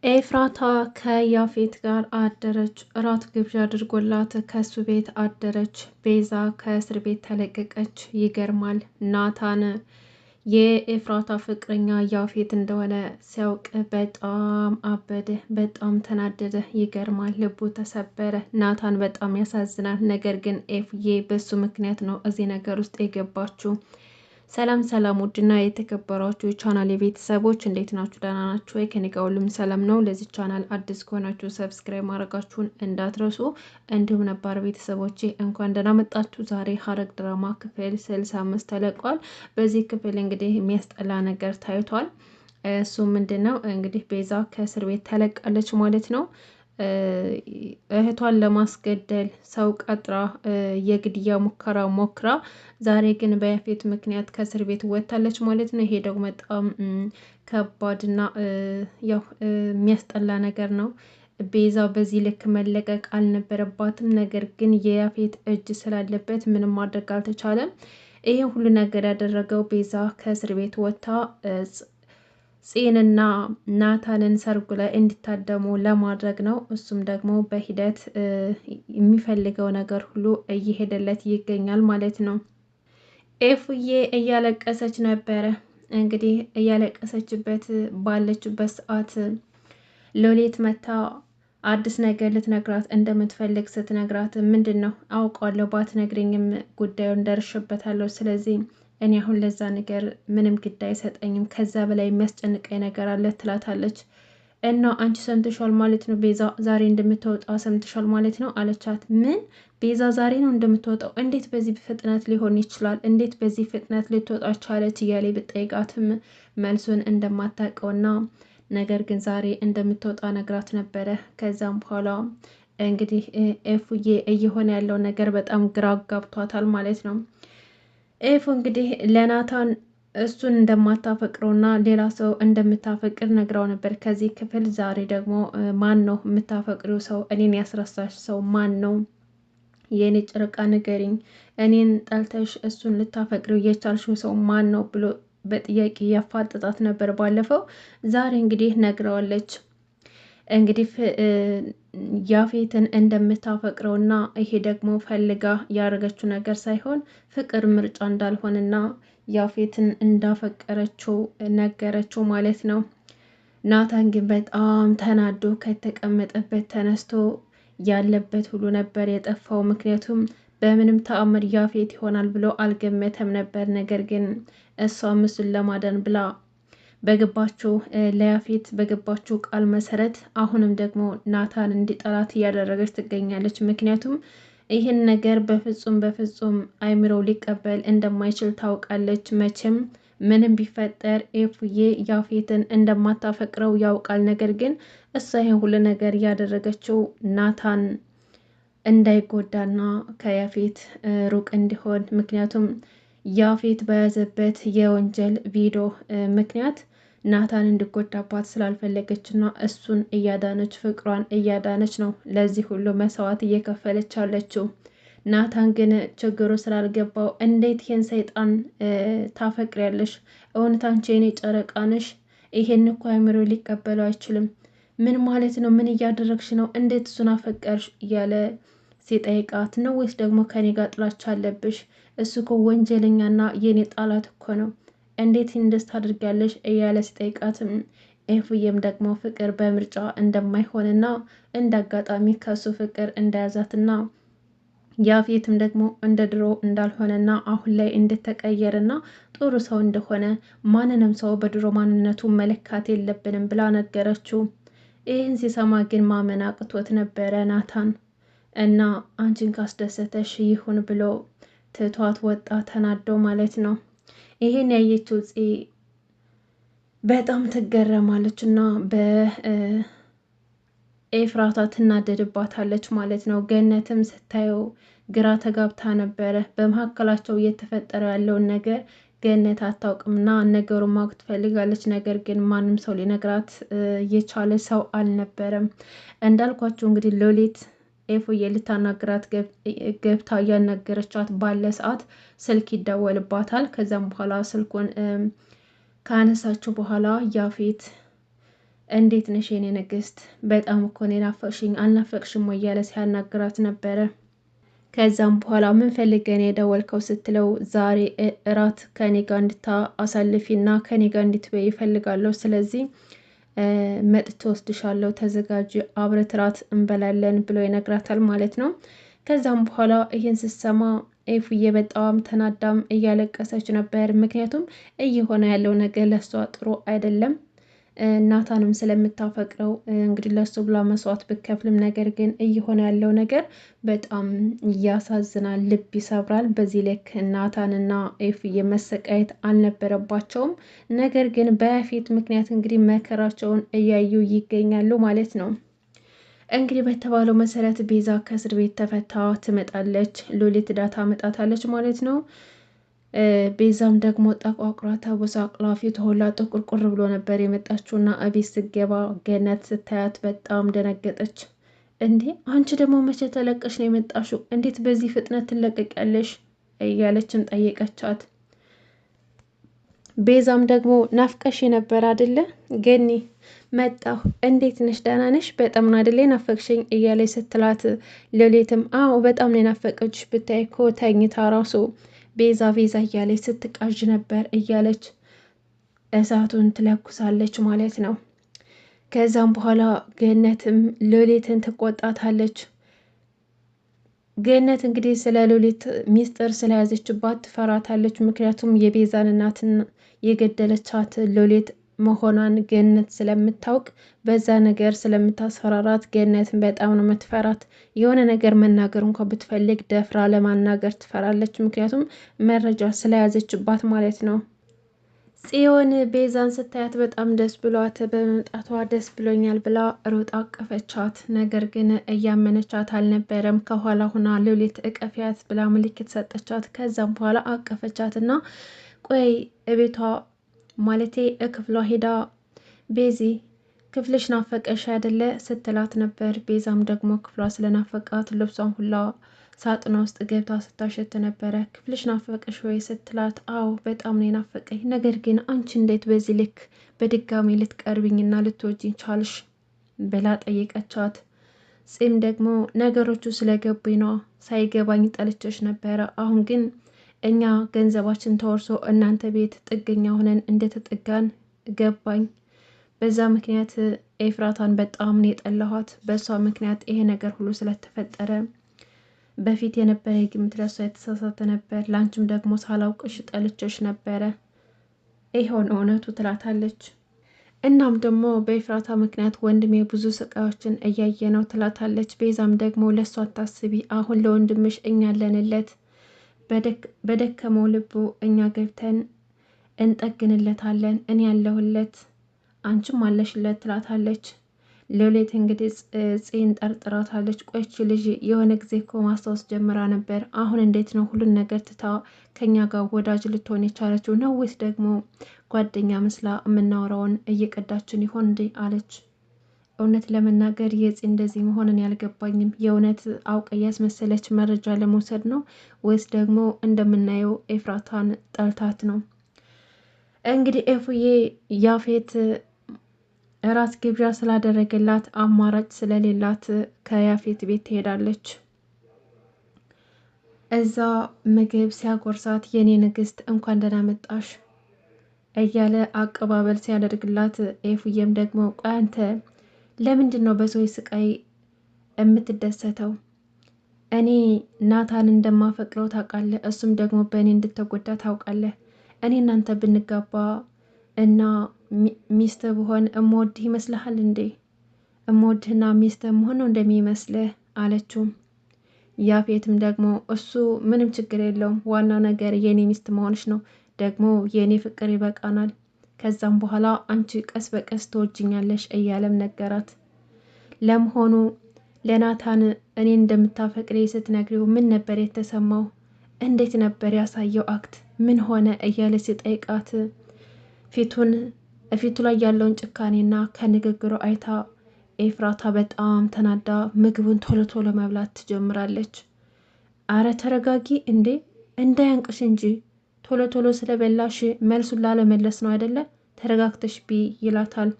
ኤፍራታ ከያፌት ጋር አደረች። እራት ግብዣ አድርጎላት ከሱ ቤት አደረች። ቤዛ ከእስር ቤት ተለቀቀች። ይገርማል። ናታን የኤፍራታ ፍቅረኛ ያፌት እንደሆነ ሲያውቅ በጣም አበደ፣ በጣም ተናደደ። ይገርማል። ልቡ ተሰበረ። ናታን በጣም ያሳዝናል። ነገር ግን ኤፍዬ በሱ ምክንያት ነው እዚህ ነገር ውስጥ የገባችው። ሰላም ሰላም፣ ውድና የተከበራችሁ የቻናል የቤተሰቦች እንዴት ናችሁ? ደህና ናችሁ ወይ? ከኔ ጋር ሁሉም ሰላም ነው። ለዚህ ቻናል አዲስ ከሆናችሁ ሰብስክራይብ ማድረጋችሁን እንዳትረሱ፣ እንዲሁም ነባር ቤተሰቦቼ እንኳን ደህና መጣችሁ። ዛሬ ሐረግ ድራማ ክፍል 65 ተለቋል። በዚህ ክፍል እንግዲህ የሚያስጠላ ነገር ታይቷል። እሱ ምንድን ነው እንግዲህ ቤዛ ከእስር ቤት ተለቃለች ማለት ነው። እህቷን ለማስገደል ሰው ቀጥራ የግድያ ሙከራ ሞክራ ዛሬ ግን በያፌት ምክንያት ከእስር ቤት ወጥታለች ማለት ነው። ይሄ ደግሞ በጣም ከባድና ያው የሚያስጠላ ነገር ነው። ቤዛ በዚህ ልክ መለቀቅ አልነበረባትም። ነገር ግን የያፌት እጅ ስላለበት ምንም ማድረግ አልተቻለም። ይሄ ሁሉ ነገር ያደረገው ቤዛ ከእስር ቤት ወጥታ ጽንና ናታንን ሰርጉ ላይ እንዲታደሙ ለማድረግ ነው። እሱም ደግሞ በሂደት የሚፈልገው ነገር ሁሉ እየሄደለት ይገኛል ማለት ነው። ኤፉዬ እያለቀሰች ነበረ። እንግዲህ እያለቀሰችበት ባለችበት ሰዓት ሎሌት መታ አዲስ ነገር ልትነግራት እንደምትፈልግ ስትነግራት ምንድን ነው አውቃለሁ፣ ባትነግሪኝም ጉዳዩን ደርሽበታለሁ። ስለዚህ እኔ አሁን ለዛ ነገር ምንም ግድ አይሰጠኝም፣ ከዛ በላይ የሚያስጨንቀኝ ነገር አለ ትላታለች። እና አንቺ ሰምተሻል ማለት ነው ቤዛ ዛሬ እንደምትወጣ ሰምተሻል ማለት ነው አለቻት። ምን? ቤዛ ዛሬ ነው እንደምትወጣው? እንዴት በዚህ ፍጥነት ሊሆን ይችላል? እንዴት በዚህ ፍጥነት ልትወጣ ቻለች? እያለ ብጠይቃትም መልሱን እንደማታውቀውና ነገር ግን ዛሬ እንደምትወጣ ነግራት ነበረ። ከዛም በኋላ እንግዲህ ኤፉዬ እየሆነ ያለው ነገር በጣም ግራ ጋብቷታል ማለት ነው። ኤፉ እንግዲህ ለናታን እሱን እንደማታፈቅረውና ሌላ ሰው እንደምታፈቅር ነግራው ነበር ከዚህ ክፍል። ዛሬ ደግሞ ማን ነው የምታፈቅሪው ሰው? እኔን ያስረሳሽ ሰው ማን ነው? የእኔ ጨረቃ ንገሪኝ፣ እኔን ጠልተሽ እሱን ልታፈቅሪው የቻልሽው ሰው ማን ነው ብሎ በጥያቄ ያፋጥጣት ነበር ባለፈው። ዛሬ እንግዲህ ነግረዋለች። እንግዲህ ያፌትን እንደምታፈቅረውና ይሄ ደግሞ ፈልጋ ያደረገችው ነገር ሳይሆን ፍቅር ምርጫ እንዳልሆነና ያፌትን እንዳፈቀረችው ነገረችው ማለት ነው። ናታን ግን በጣም ተናዶ ከተቀመጠበት ተነስቶ ያለበት ሁሉ ነበር የጠፋው። ምክንያቱም በምንም ተአምር ያፌት ይሆናል ብሎ አልገመተም ነበር። ነገር ግን እሷ እሱን ለማዳን ብላ በገባችው ለያፌት በገባችው ቃል መሰረት አሁንም ደግሞ ናታን እንዲጠላት እያደረገች ትገኛለች። ምክንያቱም ይህን ነገር በፍጹም አይምሮ ሊቀበል እንደማይችል ታውቃለች። መቼም ምንም ቢፈጠር ኤፉዬ ያፌትን እንደማታፈቅረው ያውቃል። ነገር ግን እሷ ይህን ሁሉ ነገር ያደረገችው ናታን እንዳይጎዳና ከያፌት ሩቅ እንዲሆን፣ ምክንያቱም ያፌት በያዘበት የወንጀል ቪዲዮ ምክንያት ናታን እንዲጎዳባት ስላልፈለገችና እሱን እያዳነች ፍቅሯን እያዳነች ነው ለዚህ ሁሉ መስዋዕት እየከፈለች አለችው። ናታን ግን ችግሩ ስላልገባው እንዴት ይህን ሰይጣን ታፈቅሪያለሽ? እውነት አንቺ የኔ ጨረቃ ነሽ? ይሄን እኮ አእምሮ ሊቀበለው አይችልም። ምን ማለት ነው? ምን እያደረግሽ ነው? እንዴት እሱን አፈቀርሽ? እያለ ሲጠይቃት ነው ወይስ ደግሞ ከኔ ጋር ጥላቻ አለብሽ? እሱ እኮ ወንጀለኛና የኔ ጣላት እኮ ነው። እንዴት እንደስ ታድርጊያለሽ? እያለ ሲጠይቃትም ኤፉዬም ደግሞ ፍቅር በምርጫ እንደማይሆንና እንደ አጋጣሚ ከሱ ፍቅር እንደያዛትና ያፌትም ደግሞ እንደ ድሮ እንዳልሆነና አሁን ላይ እንደተቀየረና ጥሩ ሰው እንደሆነ ማንንም ሰው በድሮ ማንነቱ መለካት የለብንም ብላ ነገረችው። ይህን ሲሰማ ግን ማመን አቅቶት ነበረ ናታን እና አንቺን ካስደሰተሽ ይሁን ብሎ ትቷት ወጣ፣ ተናዶ ማለት ነው። ይህን ያየችው ጽ በጣም ትገረማለች እና ኤፍራታ ትናደድባታለች ማለት ነው። ገነትም ስታየው ግራ ተጋብታ ነበረ። በመካከላቸው እየተፈጠረ ያለውን ነገር ገነት አታውቅምና ነገሩን ማወቅ ትፈልጋለች። ነገር ግን ማንም ሰው ሊነግራት የቻለ ሰው አልነበረም። እንዳልኳቸው እንግዲህ ሎሌት ኤፉዬ ልታናግራት ገብታ እያናገረቻት ባለ ሰዓት ስልክ ይደወልባታል። ከዛም በኋላ ስልኩን ካነሳችው በኋላ ያፌት እንዴት ነሽ የኔ ንግስት? በጣም እኮ ነው ናፈቅሽኝ፣ አልናፈቅሽም ወይ እያለ ሲያናግራት ነበረ። ከዛም በኋላ ምን ፈልገህ ነው የደወልከው ስትለው ዛሬ እራት ከኔ ጋር እንድታሳልፊና ከኔ ጋር እንድትበይ ይፈልጋለሁ። ስለዚህ መጥቼ ወስድሻለሁ፣ ተዘጋጅ፣ አብረት እራት እንበላለን ብሎ ይነግራታል ማለት ነው። ከዛም በኋላ ይህን ስትሰማ ኤፉዬ በጣም ተናዳም እያለቀሰች ነበር። ምክንያቱም እየሆነ ያለው ነገር ለሷ ጥሩ አይደለም። ናታንም ስለምታፈቅረው እንግዲህ ለሱ ብላ መስዋዕት ብከፍልም ነገር ግን እየሆነ ያለው ነገር በጣም ያሳዝናል፣ ልብ ይሰብራል። በዚህ ልክ ናታንና ኤፍዬ መሰቃየት አልነበረባቸውም። ነገር ግን በያፌት ምክንያት እንግዲህ መከራቸውን እያዩ ይገኛሉ ማለት ነው። እንግዲህ በተባለው መሰረት ቤዛ ከእስር ቤት ተፈታ ትመጣለች። ሉሊት ዳታ መጣታለች ማለት ነው። ቤዛም ደግሞ ጠቋቁራ ተቦሳቅላ ፊቷ ሁላ ጥቁርቁር ብሎ ነበር የመጣችውና እቤት ስገባ ገነት ስታያት በጣም ደነገጠች። እንዴ አንቺ ደግሞ መቼ ተለቀሽ ነው የመጣሽው? እንዴት በዚህ ፍጥነት ትለቀቂያለሽ? እያለችም ጠየቀቻት። ቤዛም ደግሞ ናፍቀሽ ነበር አደለ ገኒ? መጣሁ። እንዴት ነሽ? ደህና ነሽ? በጣም ነው አደለ ናፈቅሽኝ እያለች ስትላት፣ ሉሊትም አዎ በጣም ነው ናፈቀችሽ፣ ብታይ እኮ ተኝታ ራሱ ቤዛ ቤዛ እያለች ስትቃዥ ነበር እያለች እሳቱን ትለኩሳለች ማለት ነው። ከዛም በኋላ ገነትም ሉሊትን ትቆጣታለች። ገነት እንግዲህ ስለ ሉሊት ሚስጥር ስለያዘችባት ትፈራታለች። ምክንያቱም የቤዛን እናትን የገደለቻት ሉሊት መሆኗን ገነት ስለምታውቅ በዛ ነገር ስለምታስፈራራት ገነትን በጣም ነው የምትፈራት። የሆነ ነገር መናገር እንኳ ብትፈልግ ደፍራ ለማናገር ትፈራለች። ምክንያቱም መረጃ ስለያዘችባት ማለት ነው። ጽዮን ቤዛን ስታያት በጣም ደስ ብሏት በመምጣቷ ደስ ብሎኛል ብላ ሮጣ አቀፈቻት። ነገር ግን እያመነቻት አልነበረም። ከኋላ ሁና ሉሊት እቀፊያት ብላ ምልክት ሰጠቻት። ከዛም በኋላ አቀፈቻት እና ቆይ እቤቷ ማለቴ ክፍሏ ሄዳ ቤዚ ክፍልሽ ናፈቀሽ አይደለ ስትላት ነበር። ቤዛም ደግሞ ክፍሏ ስለናፈቃት ልብሷን ሁላ ሳጥኗ ውስጥ ገብታ ስታሸት ነበረ። ክፍልሽ ናፈቀሽ ወይ ስትላት አዎ በጣም ነው ናፈቀኝ፣ ነገር ግን አንቺ እንዴት በዚህ ልክ በድጋሚ ልትቀርብኝና ልትወጂኝ ቻልሽ ብላ ጠየቀቻት። ጺም ደግሞ ነገሮቹ ስለገቡኝ ነው፣ ሳይገባኝ ጠልቼሽ ነበረ። አሁን ግን እኛ ገንዘባችን ተወርሶ እናንተ ቤት ጥገኛ ሆነን እንደተጠጋን ገባኝ። በዛ ምክንያት ኤፍራታን በጣም ነው የጠላኋት። በእሷ ምክንያት ይሄ ነገር ሁሉ ስለተፈጠረ በፊት የነበረ ግምት ለእሷ የተሳሳተ ነበር። ላንቺም ደግሞ ሳላውቅሽ ጠልቼሽ ነበረ። ይሄውን እውነቱ ትላታለች። እናም ደግሞ በኤፍራታ ምክንያት ወንድሜ ብዙ ስቃዮችን እያየ ነው ትላታለች። ቤዛም ደግሞ ለእሷ አታስቢ፣ አሁን ለወንድምሽ እኛ አለንለት፣ በደከመው ልቡ እኛ ገብተን እንጠግንለታለን፣ እኔ ያለሁለት አንቺም አለሽለት ትላታለች። ሉሊት እንግዲህ ጽን ጠርጥራታለች። ቆይች ልጅ የሆነ ጊዜ እኮ ማስታወስ ጀምራ ነበር፣ አሁን እንዴት ነው ሁሉን ነገር ትታ ከኛ ጋር ወዳጅ ልትሆን የቻለችው? ነው ወይስ ደግሞ ጓደኛ መስላ የምናወራውን እየቀዳችን ይሆን እንዴ አለች። እውነት ለመናገር የጽ እንደዚህ መሆንን ያልገባኝም። የእውነት አውቀ ያስመሰለች መረጃ ለመውሰድ ነው ወይስ ደግሞ እንደምናየው ኤፍራታን ጠልታት ነው? እንግዲህ ኤፉዬ ያፌት እራት ግብዣ ስላደረገላት አማራጭ ስለሌላት ከያፌት ቤት ትሄዳለች። እዛ ምግብ ሲያጎርሳት የኔ ንግስት እንኳን ደህና መጣሽ እያለ አቀባበል ሲያደርግላት፣ ኤፉዬም ደግሞ ቆይ አንተ ለምንድን ነው በሰው ስቃይ የምትደሰተው? እኔ ናታን እንደማፈቅረው ታውቃለህ፣ እሱም ደግሞ በእኔ እንድተጎዳ ታውቃለህ። እኔ እናንተ ብንጋባ እና ሚስት ብሆን እምወድህ ይመስልሃል እንዴ? እምወድህና ሚስት መሆን ነው እንደሚመስልህ አለችው። ያፌትም ደግሞ እሱ ምንም ችግር የለውም፣ ዋናው ነገር የኔ ሚስት መሆንሽ ነው፣ ደግሞ የኔ ፍቅር ይበቃናል፣ ከዛም በኋላ አንቺ ቀስ በቀስ ትወጅኛለሽ እያለም ነገራት። ለመሆኑ ለናታን እኔ እንደምታፈቅሪ ስትነግሪው ምን ነበር የተሰማው? እንዴት ነበር ያሳየው አክት? ምን ሆነ እያለ ሲጠይቃት ፊቱ ላይ ያለውን ጭካኔና ከንግግሩ አይታ ኤፍራታ በጣም ተናዳ ምግቡን ቶሎ ቶሎ መብላት ትጀምራለች። አረ ተረጋጊ እንዴ እንዳያንቅሽ እንጂ ቶሎ ቶሎ ስለበላሽ መልሱን ላለመለስ ነው አይደለ? ተረጋግተሽ ቢ ይላታል።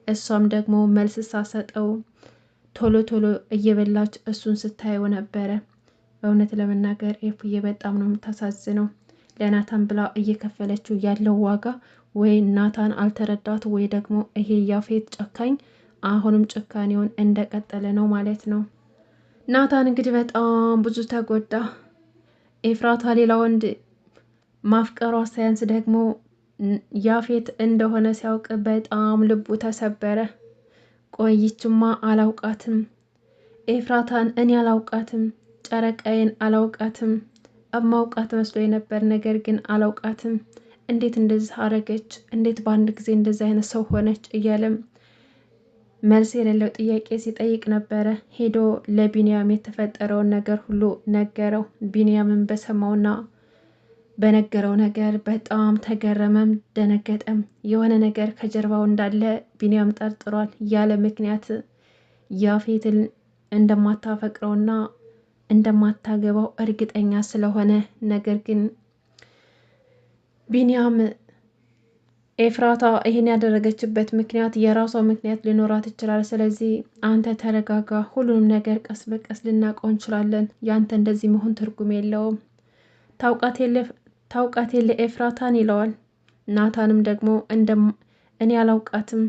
እሷም ደግሞ መልስ ሳሰጠው ቶሎ ቶሎ እየበላች እሱን ስታየው ነበረ። በእውነት ለመናገር ኤፉዬ በጣም ነው የምታሳዝነው። ለናታን ብላ እየከፈለችው ያለው ዋጋ ወይ ናታን አልተረዳት ወይ ደግሞ ይሄ ያፌት ጨካኝ አሁንም ጭካኔውን እንደቀጠለ ነው ማለት ነው። ናታን እንግዲህ በጣም ብዙ ተጎዳ። ኤፍራታ ሌላ ወንድ ማፍቀሯ ሳያንስ ደግሞ ያፌት እንደሆነ ሲያውቅ በጣም ልቡ ተሰበረ። ቆይችማ አላውቃትም፣ ኤፍራታን እኔ አላውቃትም፣ ጨረቃዬን አላውቃትም፣ እማውቃት መስሎ ነበር፣ ነገር ግን አላውቃትም፣ እንዴት እንደዚህ አረገች፣ እንዴት በአንድ ጊዜ እንደዚህ አይነት ሰው ሆነች እያለም መልስ የሌለው ጥያቄ ሲጠይቅ ነበረ። ሄዶ ለቢንያም የተፈጠረውን ነገር ሁሉ ነገረው። ቢንያምን በሰማውና በነገረው ነገር በጣም ተገረመም ደነገጠም። የሆነ ነገር ከጀርባው እንዳለ ቢንያም ጠርጥሯል። ያለ ምክንያት ያፌትን እንደማታፈቅረውና እንደማታገባው እርግጠኛ ስለሆነ፣ ነገር ግን ቢንያም ኤፍራታ ይህን ያደረገችበት ምክንያት የራሷ ምክንያት ሊኖራት ይችላል። ስለዚህ አንተ ተረጋጋ፣ ሁሉንም ነገር ቀስ በቀስ ልናውቀው እንችላለን። ያንተ እንደዚህ መሆን ትርጉም የለውም። ታውቃት የለ ኤፍራታን ይለዋል። ናታንም ደግሞ እኔ አላውቃትም፣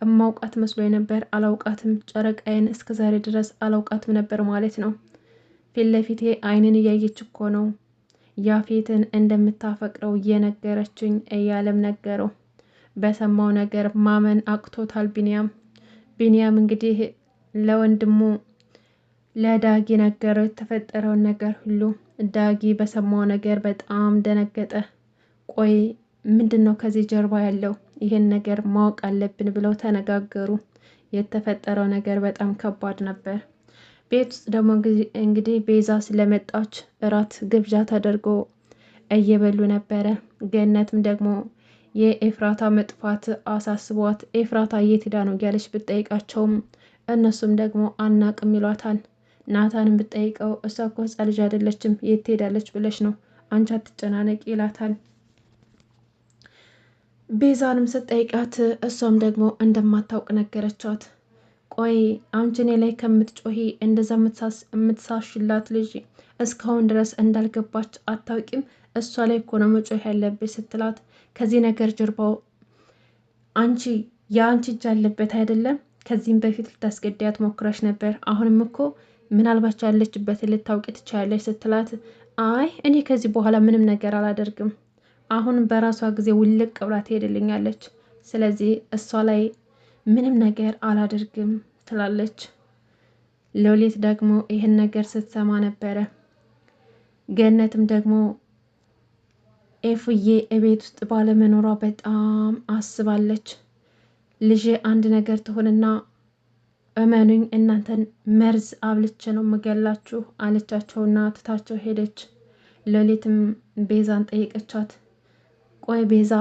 እማውቃት መስሎ ነበር፣ አላውቃትም፣ ጨረቃዬን እስከ ዛሬ ድረስ አላውቃትም ነበር ማለት ነው። ፊት ለፊቴ አይንን እያየች እኮ ነው ያፌትን እንደምታፈቅረው እየነገረችኝ እያለም ነገረው። በሰማው ነገር ማመን አቅቶታል ቢንያም እንግዲህ ለወንድሙ ለዳጊ ነገረው የተፈጠረውን ነገር ሁሉ። ዳጊ በሰማው ነገር በጣም ደነገጠ። ቆይ ምንድን ነው ከዚህ ጀርባ ያለው? ይህን ነገር ማወቅ አለብን ብለው ተነጋገሩ። የተፈጠረው ነገር በጣም ከባድ ነበር። ቤት ውስጥ ደግሞ እንግዲህ ቤዛ ስለመጣች እራት ግብዣ ተደርጎ እየበሉ ነበረ። ገነትም ደግሞ የኤፍራታ መጥፋት አሳስቧት ኤፍራታ የት ሄዳ ነው እያለች ብትጠይቃቸውም እነሱም ደግሞ አናቅም ይሏታል። ናታንም ብትጠይቀው እሷ እኮ ሕፃን ልጅ አይደለችም የት ትሄዳለች ብለሽ ነው አንቺ አትጨናነቂ ይላታል። ቤዛንም ስትጠይቃት እሷም ደግሞ እንደማታውቅ ነገረቻት። ቆይ አንቺ እኔ ላይ ከምትጮሂ እንደዛ የምትሳሽላት ልጅ እስካሁን ድረስ እንዳልገባች አታውቂም? እሷ ላይ እኮ ነው መጮህ ያለብሽ ስትላት ከዚህ ነገር ጀርባው የአንቺ እጅ አለበት አይደለም? ከዚህም በፊት ልታስገድያት ሞክረሽ ነበር። አሁንም እኮ ምናልባት ያለችበትን ልታውቂ ትችያለሽ ስትላት አይ እኔ ከዚህ በኋላ ምንም ነገር አላደርግም፣ አሁን በራሷ ጊዜ ውልቅ ብላ ትሄድልኛለች፣ ስለዚህ እሷ ላይ ምንም ነገር አላደርግም ትላለች። ሎሊት ደግሞ ይህን ነገር ስትሰማ ነበረ። ገነትም ደግሞ ኤፉዬ እቤት ውስጥ ባለመኖሯ በጣም አስባለች። ልጄ አንድ ነገር ትሆንና እመኑኝ እናንተን መርዝ አብልቼ ነው ምገላችሁ አለቻቸውና ትታቸው ሄደች። ሎሊትም ቤዛን ጠየቀቻት። ቆይ ቤዛ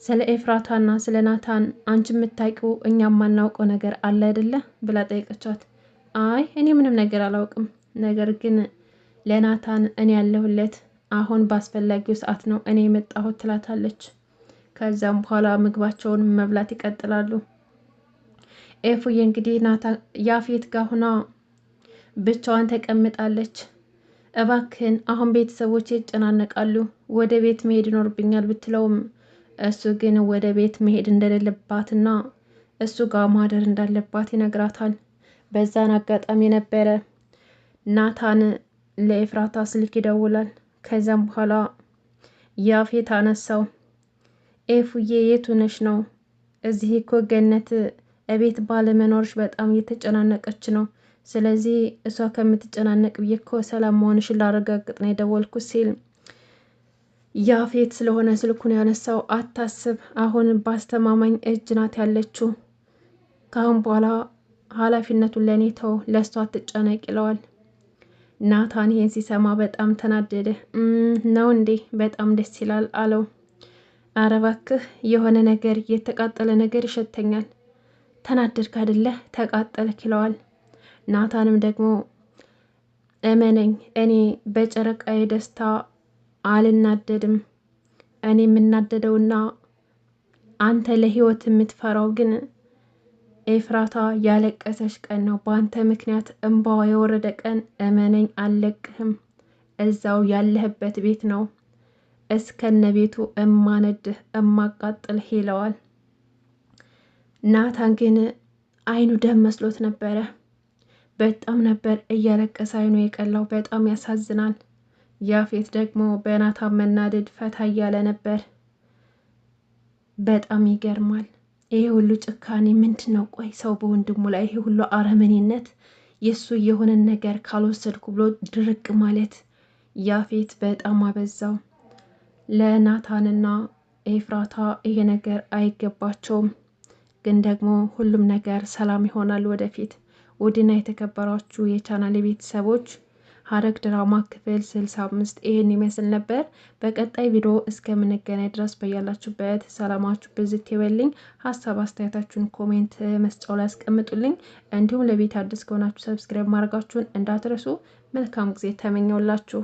ስለ ኤፍራታና ስለ ናታን አንቺ የምታውቂው እኛ የማናውቀው ነገር አለ አይደለ ብላ ጠየቀቻት። አይ እኔ ምንም ነገር አላውቅም፣ ነገር ግን ለናታን እኔ ያለሁለት አሁን በአስፈላጊው ሰዓት ነው እኔ የመጣሁት ትላታለች። ከዛም በኋላ ምግባቸውን መብላት ይቀጥላሉ። ኤፉዬ እንግዲህ ያፌት ጋር ሁና ብቻዋን ተቀምጣለች። እባክህን አሁን ቤተሰቦች ይጨናነቃሉ፣ ወደ ቤት መሄድ ይኖርብኛል ብትለውም እሱ ግን ወደ ቤት መሄድ እንደሌለባትና እሱ ጋር ማደር እንዳለባት ይነግራታል። በዛን አጋጣሚ ነበረ ናታን ለኤፍራታ ስልክ ይደውላል። ከዛም በኋላ ያፌት አነሳው። ኤፉዬ የት ሆነሽ ነው? እዚህ እኮ ገነት እቤት ባለመኖርሽ በጣም እየተጨናነቀች ነው። ስለዚህ እሷ ከምትጨናነቅ ብዬ እኮ ሰላም መሆንሽን ላረጋግጥ ነው የደወልኩት ሲል ያፌት ስለሆነ ስልኩን ያነሳው አታስብ፣ አሁን በአስተማማኝ እጅ ናት ያለችው፣ ከአሁን በኋላ ኃላፊነቱን ለእኔ ተው፣ ለእሷ አትጨነቅ ይለዋል። ናታን ይሄን ሲሰማ በጣም ተናደደ። ነው እንዴ? በጣም ደስ ይላል አለው። አረ እባክህ የሆነ ነገር የተቃጠለ ነገር ይሸተኛል። ተናደድክ አይደለ? ተቃጠልክ ይለዋል። ናታንም ደግሞ እመነኝ እኔ በጨረቃዬ ደስታ አልናደድም። እኔ የምናደደውና አንተ ለህይወት የምትፈራው ግን ኤፍራታ ያለቀሰች ቀን ነው። በአንተ ምክንያት እንባዋ የወረደ ቀን እመነኝ አልለቅህም። እዛው ያለህበት ቤት ነው እስከነ ቤቱ እማነድህ እማቃጥልህ ይለዋል። ናታን ግን አይኑ ደም መስሎት ነበረ። በጣም ነበር እያለቀሰ አይኑ የቀላው። በጣም ያሳዝናል። ያፌት ደግሞ በናታን መናደድ ፈታ እያለ ነበር። በጣም ይገርማል። ይሄ ሁሉ ጭካኔ ምንድን ነው? ቆይ ሰው በወንድሙ ላይ ይሄ ሁሉ አረመኔነት፣ የእሱ የሆነን ነገር ካልወሰድኩ ብሎ ድርቅ ማለት ያፌት በጣም አበዛው። ለናታንና ኤፍራታ ይሄ ነገር አይገባቸውም። ግን ደግሞ ሁሉም ነገር ሰላም ይሆናል ወደፊት። ውድና የተከበራችሁ የቻናል ቤተሰቦች ሐረግ ድራማ ክፍል 65 ይህን ይመስል ነበር። በቀጣይ ቪዲዮ እስከምንገናኝ ድረስ በያላችሁበት ሰላማችሁ ብዝት ይበልኝ። ሀሳብ አስተያየታችሁን ኮሜንት መስጫው ላይ አስቀምጡልኝ። እንዲሁም ለቤት አዲስ ከሆናችሁ ሰብስክራይብ ማድረጋችሁን እንዳትረሱ። መልካም ጊዜ ተመኘውላችሁ።